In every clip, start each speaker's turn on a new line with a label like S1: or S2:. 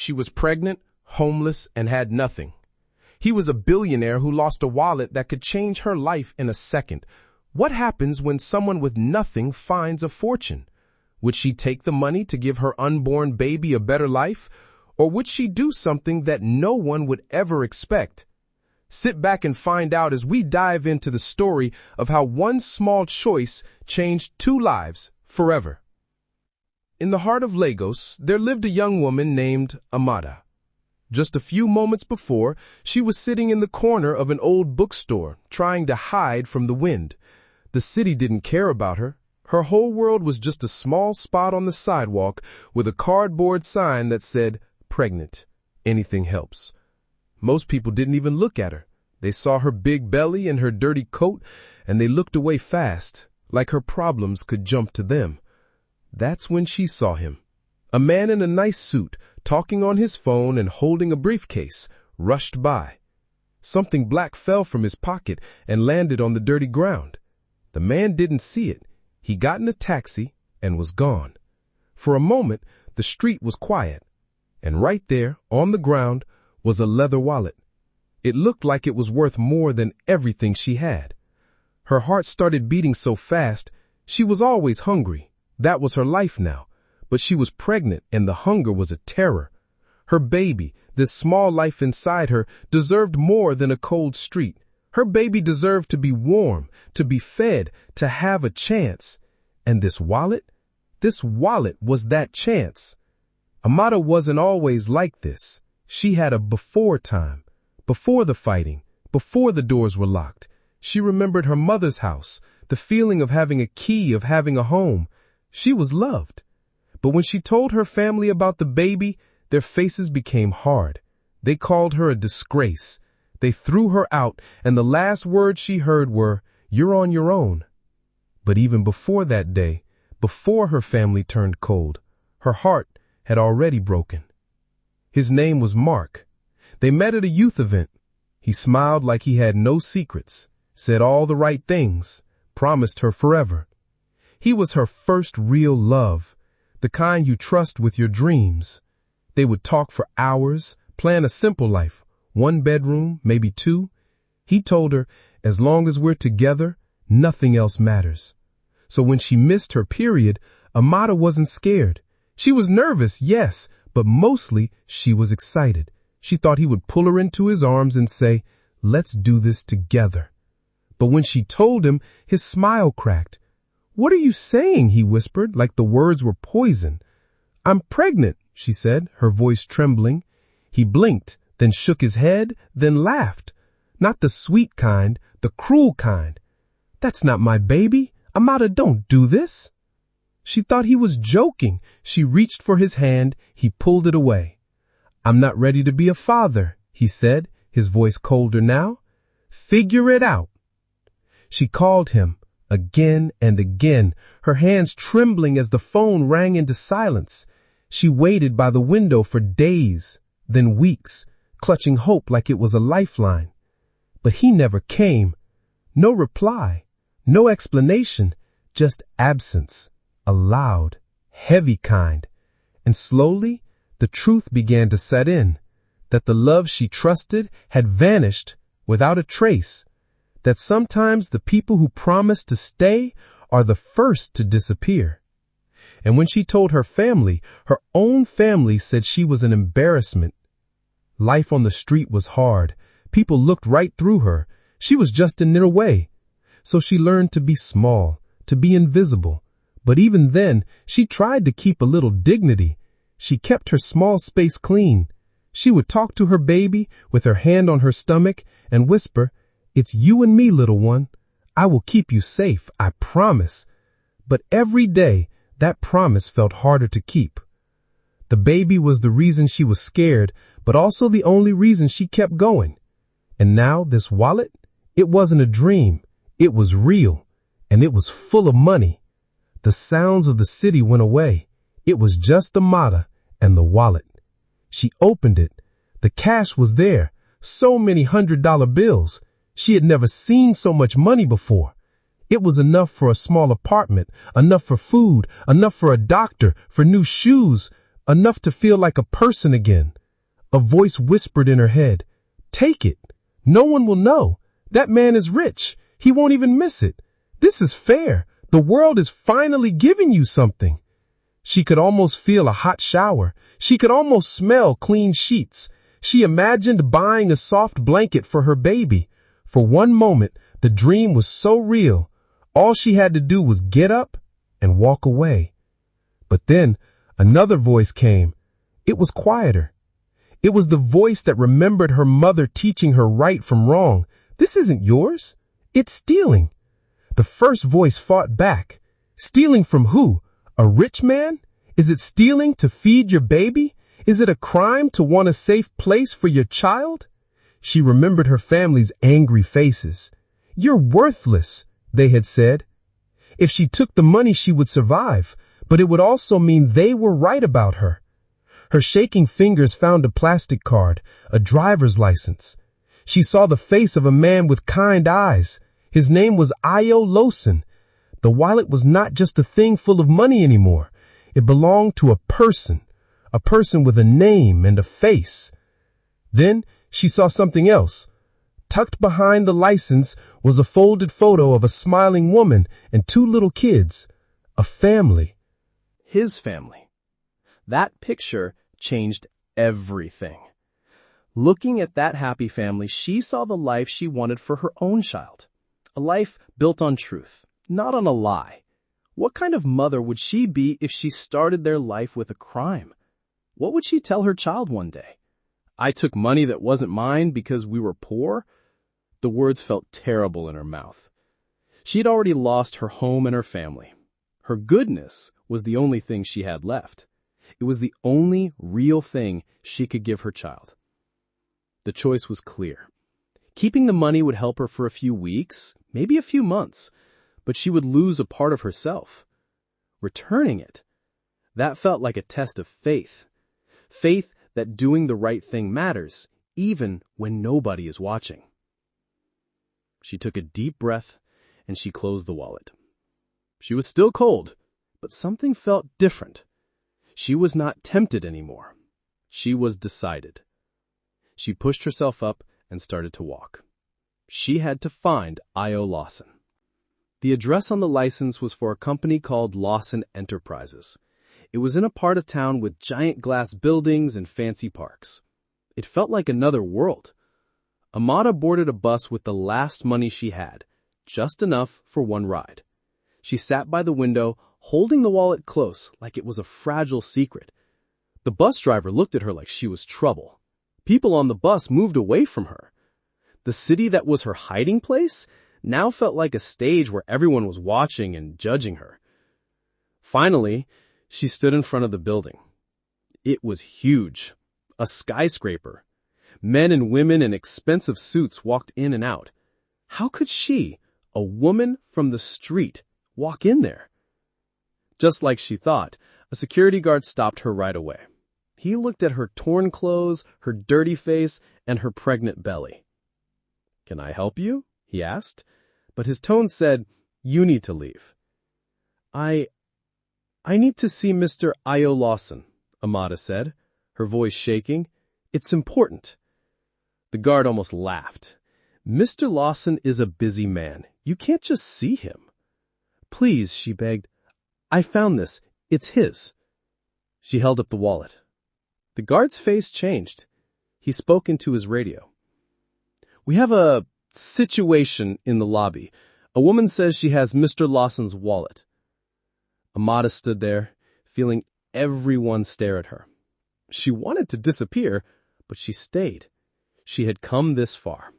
S1: She was pregnant, homeless, and had nothing. He was a billionaire who lost a wallet that could change her life in a second. What happens when someone with nothing finds a fortune? Would she take the money to give her unborn baby a better life? Or would she do something that no one would ever expect? Sit back and find out as we dive into the story of how one small choice changed two lives forever. In the heart of Lagos, there lived a young woman named Amada. Just a few moments before, she was sitting in the corner of an old bookstore, trying to hide from the wind. The city didn't care about her. Her whole world was just a small spot on the sidewalk with a cardboard sign that said, "Pregnant. Anything helps." Most people didn't even look at her. They saw her big belly and her dirty coat, and they looked away fast, like her problems could jump to them. That's when she saw him. A man in a nice suit, talking on his phone and holding a briefcase, rushed by. Something black fell from his pocket and landed on the dirty ground. The man didn't see it. He got in a taxi and was gone. For a moment, the street was quiet, and right there, on the ground, was a leather wallet. It looked like it was worth more than everything she had. Her heart started beating so fast. She was always hungry. That was her life now. But she was pregnant, and the hunger was a terror. Her baby, this small life inside her, deserved more than a cold street. Her baby deserved to be warm, to be fed, to have a chance. And this wallet was that chance. Amada wasn't always like this. She had a before time, before the fighting, before the doors were locked. She remembered her mother's house, the feeling of having a key, of having a home. She was loved. But when she told her family about the baby, their faces became hard. They called her a disgrace. They threw her out, and the last words she heard were, "You're on your own." But even before that day, before her family turned cold, her heart had already broken. His name was Mark. They met at a youth event. He smiled like he had no secrets, said all the right things, promised her forever. He was her first real love, the kind you trust with your dreams. They would talk for hours, plan a simple life, 1 bedroom, maybe 2. He told her, as long as we're together, nothing else matters. So when she missed her period, Amada wasn't scared. She was nervous, yes, but mostly she was excited. She thought he would pull her into his arms and say, "Let's do this together." But when she told him, his smile cracked. "What are you saying?" he whispered, like the words were poison. "I'm pregnant," she said, her voice trembling. He blinked, then shook his head, then laughed. Not the sweet kind, the cruel kind. "That's not my baby. Amada, don't do this." She thought he was joking. She reached for his hand. He pulled it away. "I'm not ready to be a father," he said, his voice colder now. "Figure it out." She called him again and again, her hands trembling as the phone rang into silence. She waited by the window for days, then weeks, clutching hope like it was a lifeline. But he never came. No reply, no explanation, just absence, a loud, heavy kind. And slowly, the truth began to set in, that the love she trusted had vanished without a trace, that sometimes the people who promise to stay are the first to disappear. And when she told her family, her own family said she was an embarrassment. Life on the street was hard. People looked right through her. She was just in their way. So she learned to be small, to be invisible. But even then, she tried to keep a little dignity. She kept her small space clean. She would talk to her baby with her hand on her stomach and whisper, "It's you and me, little one. I will keep you safe, I promise." But every day, that promise felt harder to keep. The baby was the reason she was scared, but also the only reason she kept going. And now this wallet, it wasn't a dream. It was real, and it was full of money. The sounds of the city went away. It was just Amada and the wallet. She opened it. The cash was there, so many $100 bills. She had never seen so much money before. It was enough for a small apartment, enough for food, enough for a doctor, for new shoes. enough to feel like a person again. A voice whispered in her head, "Take it. No one will know. That man is rich. He won't even miss it. This is fair. The world is finally giving you something." She could almost feel a hot shower. She could almost smell clean sheets. She imagined buying a soft blanket for her baby. For one moment, the dream was so real. All she had to do was get up and walk away. But then another voice came. It was quieter. It was the voice that remembered her mother teaching her right from wrong. "This isn't yours. It's stealing." The first voice fought back. "Stealing from who? A rich man? Is it stealing to feed your baby? Is it a crime to want a safe place for your child?" She remembered her family's angry faces. "You're worthless," they had said. If she took the money, she would survive, but it would also mean they were right about her. Her shaking fingers found a plastic card, a driver's license. She saw the face of a man with kind eyes. His name was Io Lawson. The wallet was not just a thing full of money anymore. It belonged to a person with a name and a face. Then she saw something else. Tucked behind the license was a folded photo of a smiling woman and two little kids. A family.
S2: His family. That picture changed everything. Looking at that happy family, she saw the life she wanted for her own child. A life built on truth, not on a lie. What kind of mother would she be if she started their life with a crime? What would she tell her child one day? "I took money that wasn't mine because we were poor?" The words felt terrible in her mouth. She had already lost her home and her family. Her goodness was the only thing she had left. It was the only real thing she could give her child. The choice was clear. Keeping the money would help her for a few weeks, maybe a few months, but she would lose a part of herself. Returning it, that felt like a test of faith. Faith that doing the right thing matters, even when nobody is watching. She took a deep breath and she closed the wallet. She was still cold, but something felt different. She was not tempted anymore. She was decided. She pushed herself up and started to walk. She had to find Io Lawson. The address on the license was for a company called Lawson Enterprises. It was in a part of town with giant glass buildings and fancy parks. It felt like another world. Amada boarded a bus with the last money she had, just enough for one ride. She sat by the window, holding the wallet close like it was a fragile secret. The bus driver looked at her like she was trouble. People on the bus moved away from her. The city that was her hiding place now felt like a stage where everyone was watching and judging her. Finally, she stood in front of the building. It was huge, a skyscraper. Men and women in expensive suits walked in and out. How could she, a woman from the street, walk in there? Just like she thought, a security guard stopped her right away. He looked at her torn clothes, her dirty face, and her pregnant belly. "Can I help you?" he asked, but his tone said, "You need to leave." I need to see Mr. Io Lawson," Amada said, her voice shaking. "It's important." The guard almost laughed. "Mr. Lawson is a busy man. You can't just see him." "Please," she begged. "I found this. It's his." She held up the wallet. The guard's face changed. He spoke into his radio. "We have a situation in the lobby. A woman says she has Mr. Lawson's wallet." Amada stood there, feeling everyone stare at her. She wanted to disappear, but she stayed. She had come this far.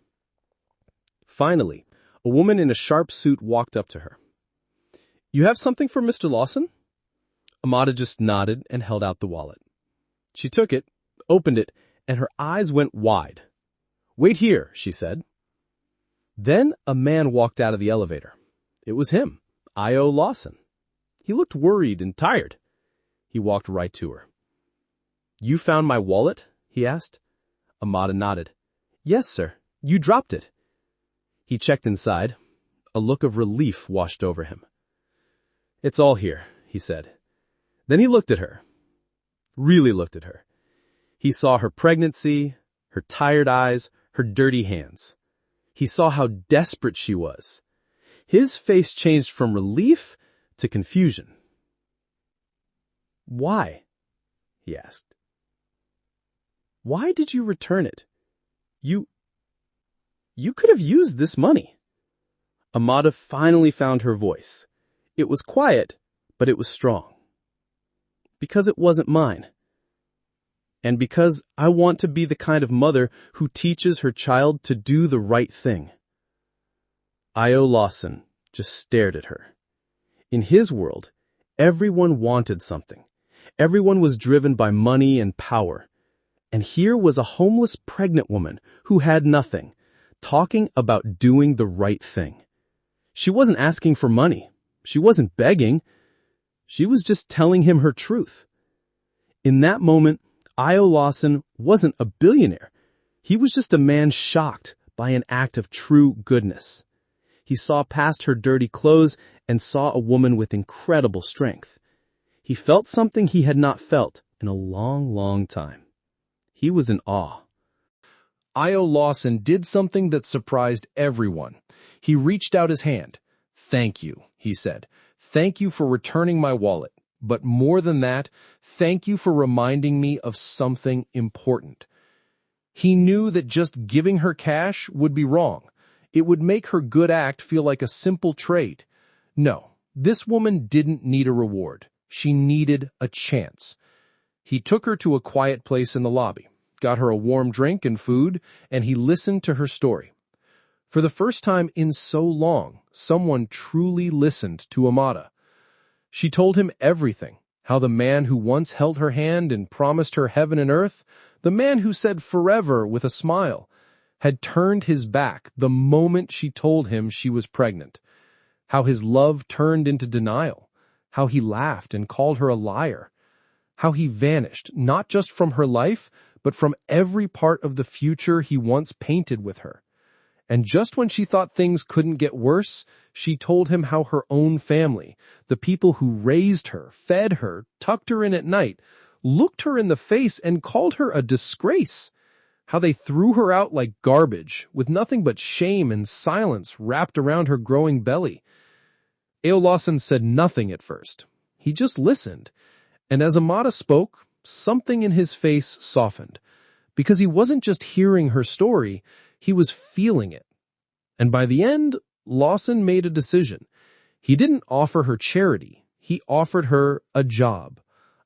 S2: Finally, a woman in a sharp suit walked up to her. "You have something for Mr. Lawson?" Amada just nodded and held out the wallet. She took it, opened it, and her eyes went wide. "Wait here," she said. Then a man walked out of the elevator. It was him, Io Lawson. He looked worried and tired. He walked right to her. "You found my wallet?" he asked. Amada nodded. "Yes, sir. You dropped it." He checked inside. A look of relief washed over him. "It's all here," he said. Then he looked at her. really looked at her. He saw her pregnancy, her tired eyes, her dirty hands. He saw how desperate she was. His face changed from relief to confusion. "Why?" he asked. "Why did you return it? You could have used this money." Amada finally found her voice. It was quiet, but it was strong. "Because it wasn't mine. And because I want to be the kind of mother who teaches her child to do the right thing." Io Lawson just stared at her. In his world, everyone wanted something. Everyone was driven by money and power. And here was a homeless pregnant woman who had nothing, talking about doing the right thing. She wasn't asking for money. She wasn't begging. She was just telling him her truth. In that moment, Io Lawson wasn't a billionaire. He was just a man shocked by an act of true goodness. He saw past her dirty clothes and saw a woman with incredible strength. He felt something he had not felt in a long, long time. He was in awe.
S1: Io Lawson did something that surprised everyone. He reached out his hand. "Thank you," he said. "Thank you for returning my wallet. But more than that, thank you for reminding me of something important." He knew that just giving her cash would be wrong. It would make her good act feel like a simple trade. No, this woman didn't need a reward. She needed a chance. He took her to a quiet place in the lobby, got her a warm drink and food, and he listened to her story. For the first time in so long, someone truly listened to Amada. She told him everything, how the man who once held her hand and promised her heaven and earth, the man who said forever with a smile, had turned his back the moment she told him she was pregnant. How his love turned into denial, how he laughed and called her a liar, how he vanished not just from her life, but from every part of the future he once painted with her. And just when she thought things couldn't get worse, she told him how her own family, the people who raised her, fed her, tucked her in at night, looked her in the face and called her a disgrace. How they threw her out like garbage, with nothing but shame and silence wrapped around her growing belly. Io Lawson said nothing at first. He just listened. And as Amada spoke, something in his face softened. Because he wasn't just hearing her story, he was feeling it. And by the end, Lawson made a decision. He didn't offer her charity. He offered her a job.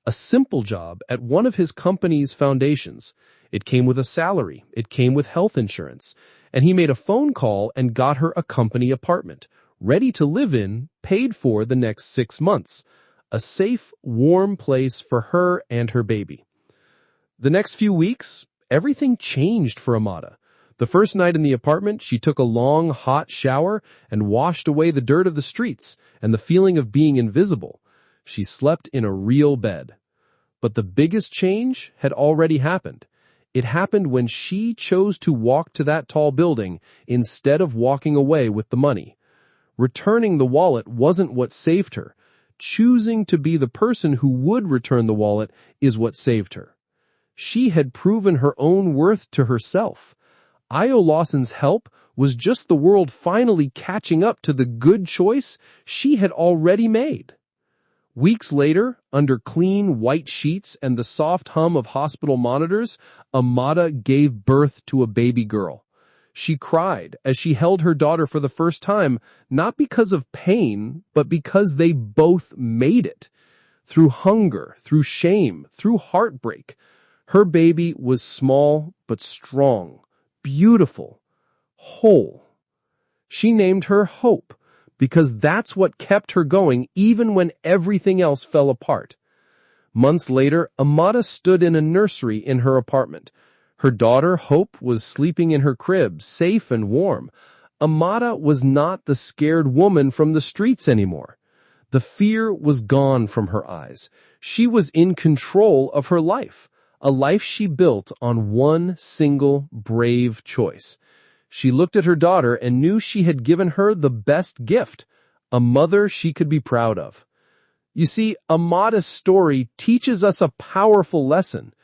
S1: A simple job at one of his company's foundations. It came with a salary. It came with health insurance. And he made a phone call and got her a company apartment, ready to live in, paid for the next 6 months. A safe, warm place for her and her baby. The next few weeks, everything changed for Amada. The first night in the apartment, she took a long, hot shower and washed away the dirt of the streets and the feeling of being invisible. She slept in a real bed. But the biggest change had already happened. It happened when she chose to walk to that tall building instead of walking away with the money. Returning the wallet wasn't what saved her. Choosing to be the person who would return the wallet is what saved her. She had proven her own worth to herself. Io Lawson's help was just the world finally catching up to the good choice she had already made. Weeks later, under clean white sheets and the soft hum of hospital monitors, Amada gave birth to a baby girl. She cried as she held her daughter for the first time, not because of pain, but because they both made it. Through hunger, through shame, through heartbreak. Her baby was small but strong, beautiful, whole. She named her Hope because that's what kept her going even when everything else fell apart. Months later, Amada stood in a nursery in her apartment. Her daughter, Hope, was sleeping in her crib, safe and warm. Amada was not the scared woman from the streets anymore. The fear was gone from her eyes. She was in control of her life. A life she built on one single brave choice. She looked at her daughter and knew she had given her the best gift, a mother she could be proud of.
S2: You see, Amada's story teaches us a powerful lesson.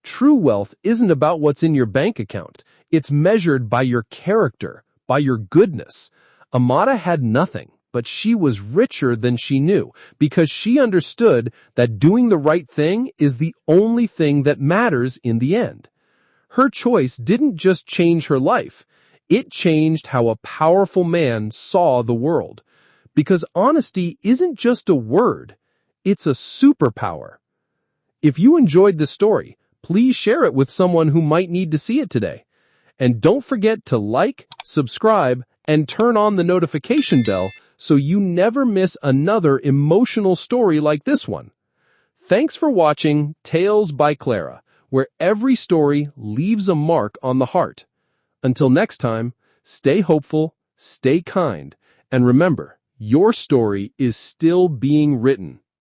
S2: True wealth isn't about what's in your bank account. It's measured by your character, by your goodness. Amada had nothing, but she was richer than she knew because she understood that doing the right thing is the only thing that matters in the end. Her choice didn't just change her life. It changed how a powerful man saw the world. Because honesty isn't just a word. It's a superpower. If you enjoyed this story, please share it with someone who might need to see it today. And don't forget to like, subscribe, and turn on the notification bell so you never miss another emotional story like this one. Thanks for watching Tales by Clara, where every story leaves a mark on the heart. Until next time, stay hopeful, stay kind, and remember, your story is still being written.